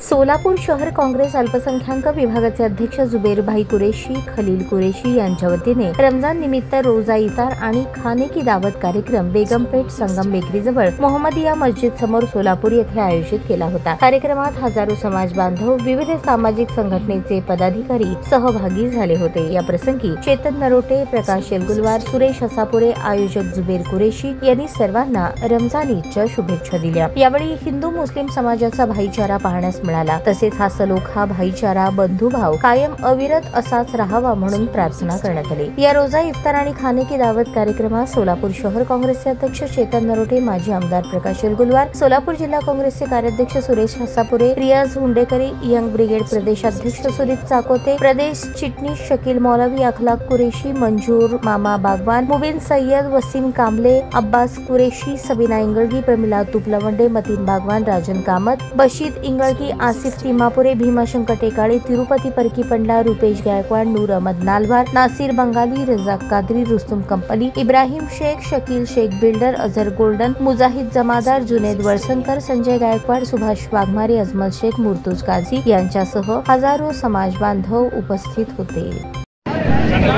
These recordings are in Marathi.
सोलापूर शहर काँग्रेस अल्पसंख्याक विभागाचे अध्यक्ष जुबेरभाई कुरेशी खलील कुरेशी यांच्या वतीने रमजान निमित्त रोजा इफ्तार आणि खाने की दावत कार्यक्रम बेगमपेठ संगम बेकरीजवळ मोहम्मदिया मस्जिद समोर सोलापूर येथे आयोजित केला होता। कार्यक्रमात हजारो समाज बांधव, विविध सामाजिक संघटनेचे पदाधिकारी सहभागी झाले होते। या प्रसंगी चेतन नरोटे, प्रकाश येलगुलवार, सुरेश हसापुरे, आयोजक जुबेर कुरेशी यांनी सर्वांना रमजान ईदच्या शुभेच्छा दिल्या। यावेळी हिंदू मुस्लिम समाजाचा भाईचारा पाहण्यास मिळाला। तसेच हा सलोखा, भाईचारा, बंधुभाव कायम अविरत असाच राहावा म्हणून प्रार्थना करण्यात आली। या रोजा इफ्तार आणि खाने की दावत कार्यक्रमात सोलापूर शहर काँग्रेसचे अध्यक्ष चेतन नरोटे, माजी आमदार प्रकाश येलगुलवार, सोलापूर जिल्हा काँग्रेसचे कार्याध्यक्ष सुरेश हसापुरे, रियाज हुंडेकरी, यंग ब्रिगेड प्रदेशाध्यक्ष सुदीप चाकोते, प्रदेश चिटणीस शकील मौलवी, अखलाक कुरेशी, मंजूर मामा बागवान, मुबीन सय्यद, वसीम कांबले, अब्बास कुरेशी, सबीना इंगळगी, प्रमिला तुपलवंडे, मतीन बागवान, राजन कामत, बशीद इंगळगी, आसिफ तिमापुरे, भीमाशंकर टेकाळे, तिरुपती परकी पंडला, रुपेश गायकवाड, नूर अहमद नालवार, नासिर बंगाली, रजाक कादरी, रुस्तुम कंपली, इब्राहिम शेख, शकील शेख बिल्डर, अझर गोल्डन, मुजाहिद जमादार, जुनेद वळसंकर, संजय गायकवाड, सुभाष वाघमारे, अजमल शेख, मुर्तुज काझी यांच्यासह हजारो समाज बांधव उपस्थित होते।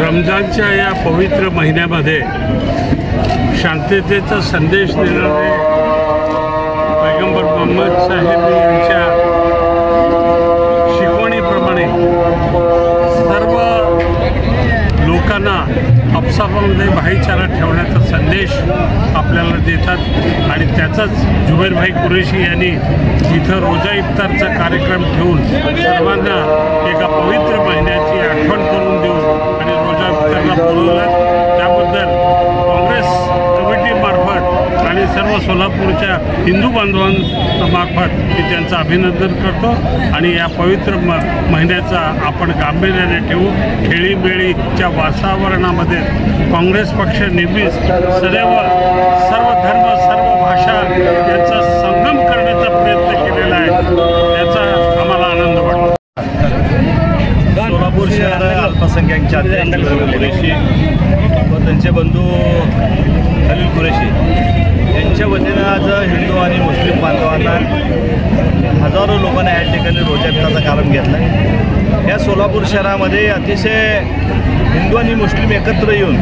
रमजानच्या या पवित्र महिन्यामध्ये शांततेचा संदेश देणारे पैगंबर मोहम्मद साहेब यांच्या शिकवणीप्रमाणे सर्व लोकांना आपसामध्ये भाईचारा ठेवण्याचा संदेश आपल्याला देतात आणि त्याचाच जुबेरभाई कुरेशी यांनी इथं रोजा इफ्तारचा कार्यक्रम ठेवून सर्वांना एका पवित्र महिन्याची आठवण करून देऊन आणि रोजा इफ्तारला बोलवलं। त्याबद्दल काँग्रेस कमिटीमार्फत आणि सर्व सोलापूरच्या हिंदू बांधवांमार्फत मी त्यांचं अभिनंदन करतो आणि या पवित्र महिन्याचा आपण गांभीर्याने ठेवू। खेळीमेळीच्या वातावरणामध्ये काँग्रेस पक्ष नेहमीच सदैव सर्व धर्म, सर्व भाषा यांचा संगम करण्याचा प्रयत्न केलेला आहे। त्याचा आम्हाला आनंद वाटतो। सोलापूर शहर अल्पसंख्याकचे अध्यक्ष कुरेशी व त्यांचे बंधू खलील कुरेशी यांच्या वतीनं आज हिंदू आणि मुस्लिम बांधवांना हजारो लोकांना या ठिकाणी रोजा इफ्तारचा कार्यक्रम घेतला आहे। या सोलापूर शहरामध्ये अतिशय हिंदू आणि मुस्लिम एकत्र येऊन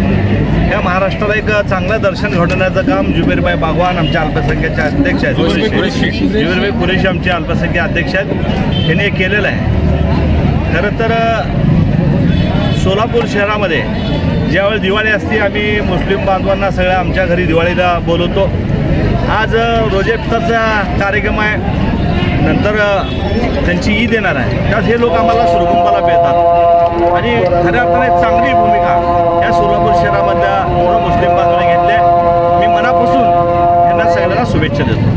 या महाराष्ट्राला एक चांगलं दर्शन घडवण्याचं काम जुबेरभाई बागवान आमच्या अल्पसंख्याकचे अध्यक्ष आहेत, जुबेरभाई कुरेशी आमचे अल्पसंख्याक अध्यक्ष आहेत, यांनी केलेलं आहे। खरं तर सोलापूर शहरामध्ये ज्यावेळी दिवाळी असते आम्ही मुस्लिम बांधवांना सगळ्या आमच्या घरी दिवाळीला बोलवतो। आज रोजा इफ्तारचा कार्यक्रम आहे, नंतर त्यांची ईद येणार आहे, त्यात हे लोक आम्हाला सुरगुंबाला पेतात आणि खऱ्या अर्थाने चांगली भूमिका या सोलापूर शहरामधल्या सर्व मुस्लिम बांधवांनी घेतली। मी मनापासून यांना सगळ्यांना शुभेच्छा देतो।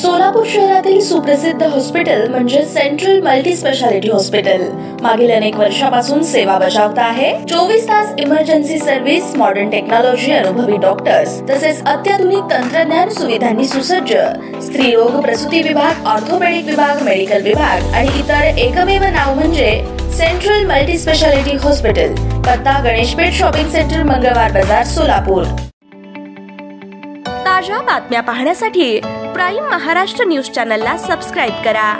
सोलापूर शहरातील सुप्रसिद्ध हॉस्पिटल म्हणजे सेंट्रल मल्टी स्पेशालिटी हॉस्पिटल मागील अनेक वर्षापासून सेवा बजावत आहे। 24 तास इमर्जन्सी सर्व्हिस, मॉडर्न टेक्नॉलॉजी, अनुभवी डॉक्टर्स तसेच अत्याधुनिक तंत्रज्ञान सुविधांनी सुसज्ज स्त्रीरोग, प्रसूती विभाग, ऑर्थोपेडिक विभाग, मेडिकल विभाग आणि इतर एकमेव नाव म्हणजे सेंट्रल मल्टी स्पेशालिटी हॉस्पिटल। पत्ता गणेशपेठ शॉपिंग सेंटर, मंगळवार बाजार, सोलापूर। ताज्या बातम्या पाहण्यासाठी प्राईम महाराष्ट्र न्यूज चॅनलला सबस्क्राईब करा।